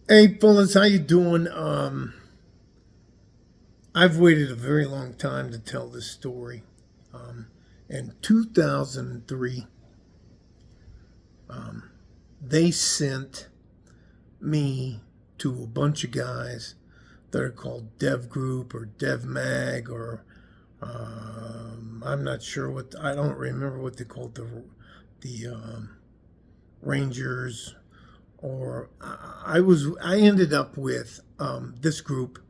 Hey fellas, how you doing? I've waited a very long time to tell this story. In 2003, they sent me to a bunch of guys that are called Dev Group or Dev Mag or I'm not sure what I don't remember what they called the Rangers or I ended up with this group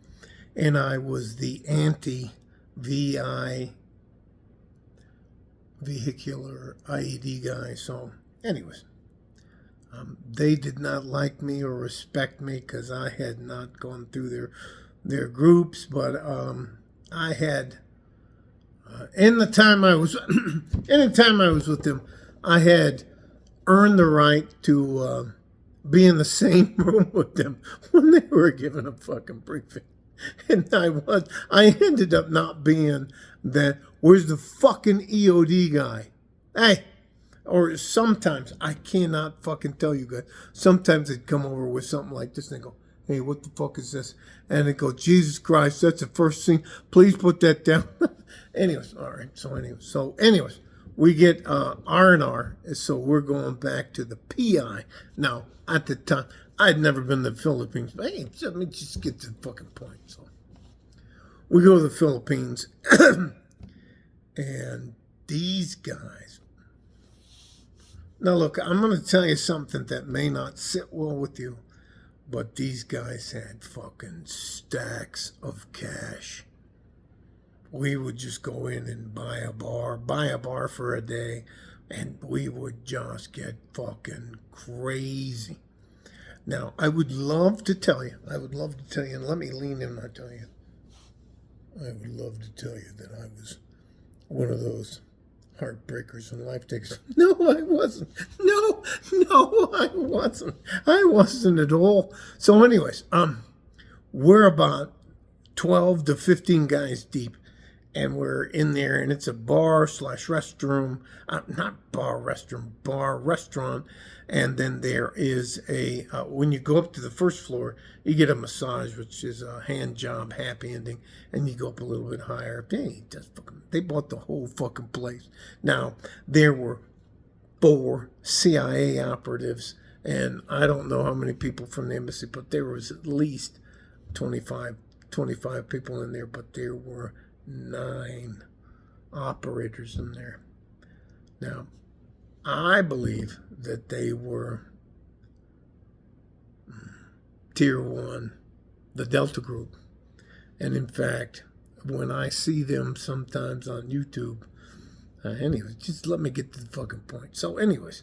and I was the anti VI vehicular IED guy. So, anyways, they did not like me or respect me because I had not gone through their groups, but I had in the time I was in the time I was with them, I had earned the right to be in the same room with them when they were giving a fucking briefing. And I ended up not being that. Where's the fucking EOD guy? Hey, or sometimes, I cannot fucking tell you guys, sometimes they'd come over with something like this and they go, hey, what the fuck is this? And they go, Jesus Christ, that's the first thing. Please put that down. Anyways, all right. So anyways, we get R&R. So we're going back to the PI. Now, at the time, I'd never been to the Philippines. But hey, let me just get to the fucking point. So we go to the Philippines. And these guys. Now, look, I'm going to tell you something that may not sit well with you, but these guys had fucking stacks of cash. We would just go in and buy a bar for a day, and we would just get fucking crazy. Now, I would love to tell you, and let me lean in and tell you, I would love to tell you that I was one of those heartbreakers and life takers. No, I wasn't. No, I wasn't. I wasn't at all. So, anyways, we're about 12 to 15 guys deep, and we're in there, and it's a bar slash restroom, not bar restroom, bar restaurant. And then there is when you go up to the first floor, you get a massage, which is a hand job, happy ending, and you go up a little bit higher. They bought the whole fucking place. Now, there were 4 CIA operatives, and I don't know how many people from the embassy, but there was at least 25 people in there, but there were 9 operators in there. Now, I believe that they were Tier 1, the Delta Group. And in fact, when I see them sometimes on YouTube, anyways, just let me get to the fucking point. So anyways,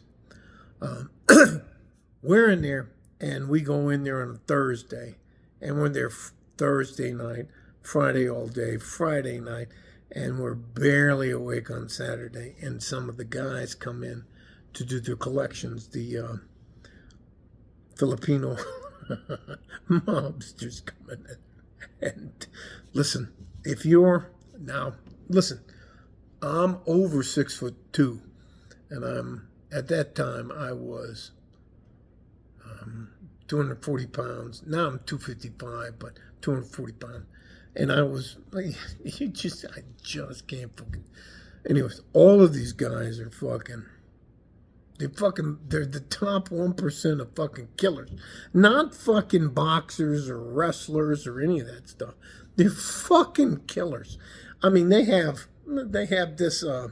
we're in there, and we go in there on a Thursday, and we're there Thursday night, Friday all day, Friday night, and we're barely awake on Saturday, and some of the guys come in to do their collections, the Filipino mobsters coming in. And listen, I'm over 6'2", and at that time I was 240 pounds. Now I'm 255, but 240 pounds. And I was like, I just can't fucking. Anyways, all of these guys are fucking. They're the top 1% of fucking killers. Not fucking boxers or wrestlers or any of that stuff. They're fucking killers. I mean, they have this, I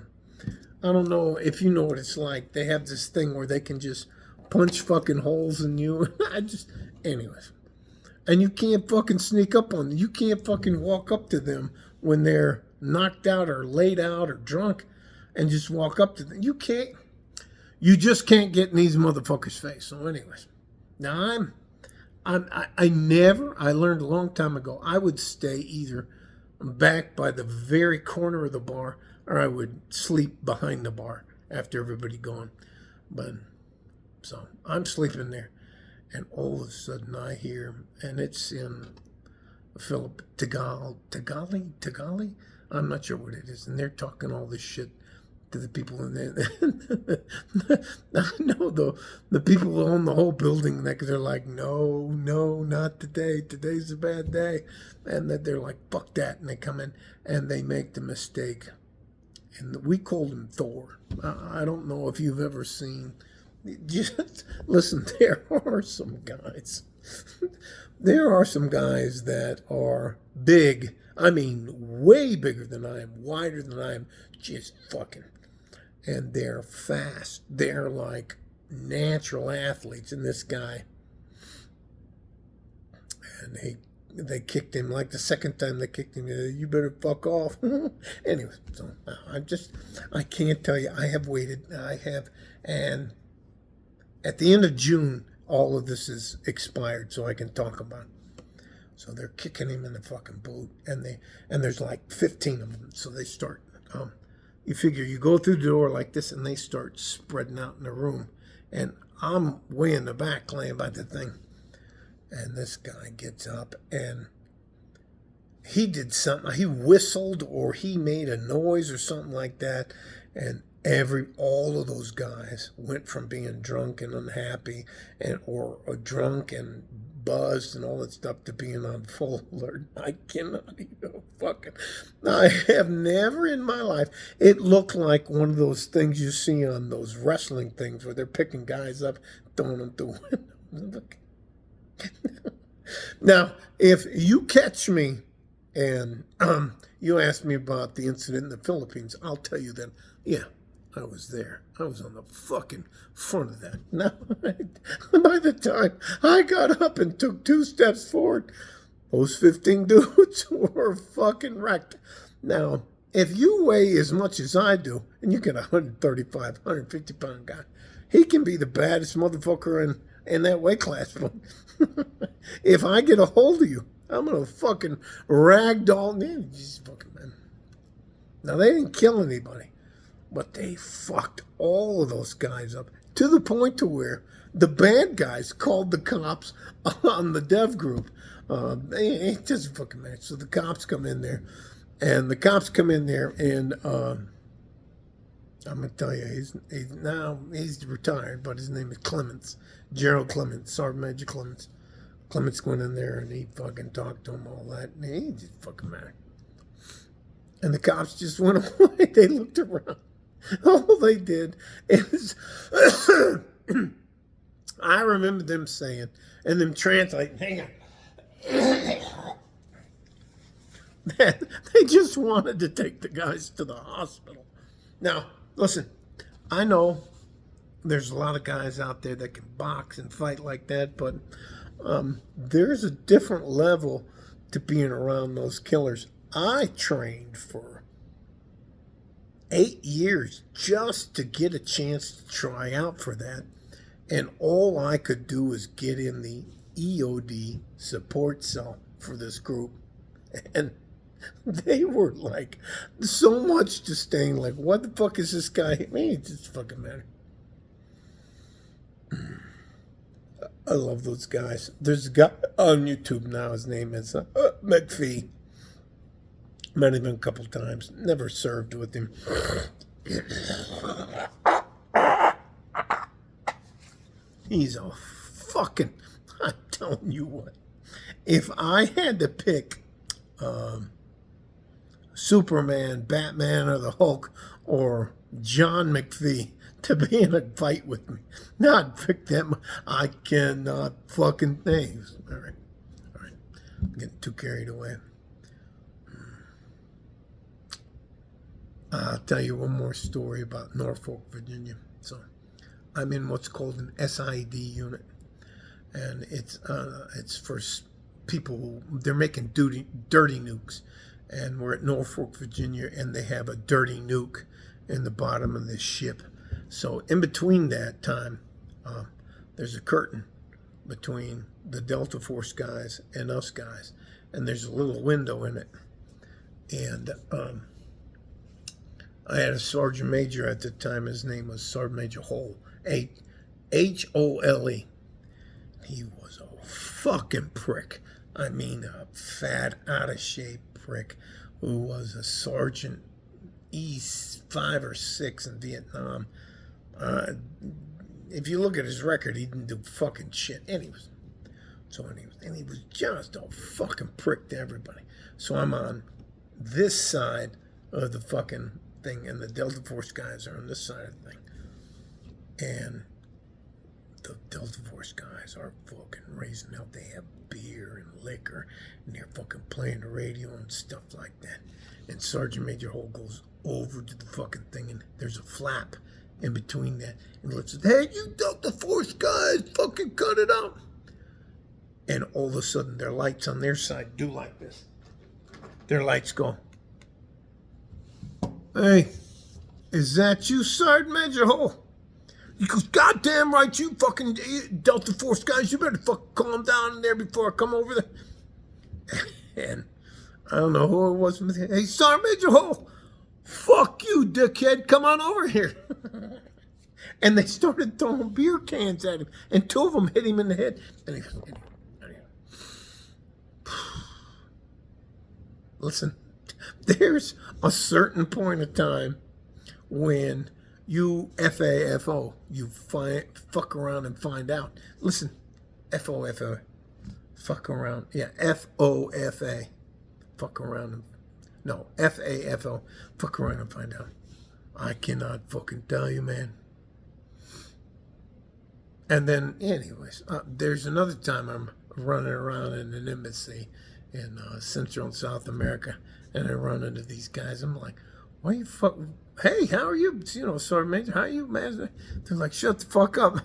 don't know if you know what it's like. They have this thing where they can just punch fucking holes in you. Anyways. And you can't fucking sneak up on them. You can't fucking walk up to them when they're knocked out or laid out or drunk and just walk up to them. You can't. You just can't get in these motherfuckers' face. So, anyways, now I learned a long time ago, I would stay either back by the very corner of the bar or I would sleep behind the bar after everybody gone. But, so I'm sleeping there, and all of a sudden I hear, and it's in Tagali? I'm not sure what it is, and they're talking all this shit to the people in there. I know the people who own the whole building, they're like, no, not today. Today's a bad day. And that they're like, fuck that. And they come in and they make the mistake. And we called him Thor. I don't know if you've ever seen. Just listen, there are some guys. There are some guys that are big. I mean, way bigger than I am, wider than I am, just fucking. And they're fast. They're like natural athletes. And this guy, and they kicked him like the second time they kicked him. You better fuck off. Anyway, so I can't tell you. I have waited. And at the end of June, all of this is expired, so I can talk about it. So they're kicking him in the fucking boot, and there's like 15 of them. So they start. You figure you go through the door like this, and they start spreading out in the room, and I'm way in the back laying by the thing, and this guy gets up and he did something. He whistled or he made a noise or something like that, and all of those guys went from being drunk and unhappy or drunk and buzzed and all that stuff to being on full alert. I cannot even fucking. I have never in my life. It looked like one of those things you see on those wrestling things where they're picking guys up, throwing them through windows. Now, if you catch me and you ask me about the incident in the Philippines, I'll tell you then, yeah, I was there. I was on the fucking front of that. Now, by the time I got up and took 2 steps forward, those 15 dudes were fucking wrecked. Now, if you weigh as much as I do, and you get a 135, 150 pound guy, he can be the baddest motherfucker in that weight class. If I get a hold of you, I'm going to fucking ragdoll you. Jesus fucking man. Now, they didn't kill anybody. But they fucked all of those guys up to the point to where the bad guys called the cops on the dev group. It doesn't fucking matter. So the cops come in there, and I'm gonna tell you, he's retired, but his name is Clements, Gerald Clements, Sergeant Major Clements. Clements went in there and he fucking talked to him all that, and he just fucking matter. And the cops just went away. They looked around. All they did is, I remember them saying, and them translating, hang on, that they just wanted to take the guys to the hospital. Now, listen, I know there's a lot of guys out there that can box and fight like that, but there's a different level to being around those killers. I trained for 8 years just to get a chance to try out for that. And all I could do was get in the EOD support cell for this group. And they were like, so much disdain. Like, what the fuck is this guy? I mean, it just fucking matter. I love those guys. There's a guy on YouTube now. His name is McPhee. Met him a couple times. Never served with him. He's a fucking. I'm telling you what. If I had to pick Superman, Batman, or the Hulk, or John McPhee to be in a fight with me, not pick them. I cannot fucking things. All right. I'm getting too carried away. I'll tell you one more story about Norfolk, Virginia. So, I'm in what's called an SID unit, and it's for people. They're making dirty nukes, and we're at Norfolk, Virginia, and they have a dirty nuke in the bottom of this ship. So, in between that time, there's a curtain between the Delta Force guys and us guys, and there's a little window in it, and I had a sergeant major at the time. His name was Sergeant Major Hole, Hole. He was a fucking prick. I mean, a fat, out of shape prick who was a sergeant E5 or 6 in Vietnam. If you look at his record, he didn't do fucking shit. And he was just a fucking prick to everybody. So I'm on this side of the fucking thing, and the Delta Force guys are on this side of the thing. And the Delta Force guys are fucking raising hell. They have beer and liquor, and they're fucking playing the radio and stuff like that. And Sergeant Major Hole goes over to the fucking thing, and there's a flap in between that. And looks at, hey, you Delta Force guys, fucking cut it out. And all of a sudden, their lights on their side do like this. Their lights go, hey, is that you, Sergeant Major Hole? He goes, goddamn right, you fucking Delta Force guys, you better fucking calm down in there before I come over there. And I don't know who it was. Hey, Sergeant Major Hole, fuck you, dickhead, come on over here. And they started throwing beer cans at him, and two of them hit him in the head. And he goes, listen, there's a certain point of time when you FAFO, you fuck around and find out. Listen, FOFA, fuck around. Yeah, FOFA, fuck around and, no, FAFO, fuck around and find out. I cannot fucking tell you, man. And then, anyways, there's another time I'm running around in an embassy in Central and South America, and I run into these guys. I'm like, why you fuck? Hey, how are you? You know, Sergeant Major, how are you, man? They're like, shut the fuck up.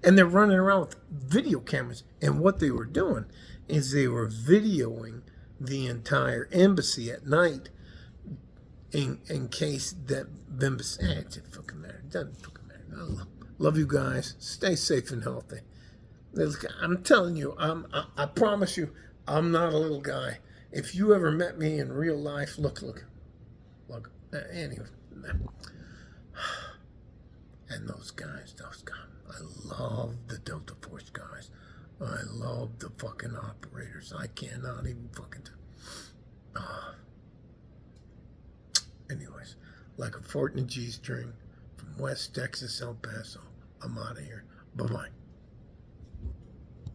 And they're running around with video cameras. And what they were doing is they were videoing the entire embassy at night in case that embassy, it doesn't fucking matter. It doesn't fucking matter. Love you guys. Stay safe and healthy. I'm telling you, I promise you, I'm not a little guy. If you ever met me in real life, look. Anyway. And those guys, I love the Delta Force guys. I love the fucking operators. I cannot even fucking anyways, like a fort in a G-string from West Texas, El Paso. I'm out of here. Bye-bye.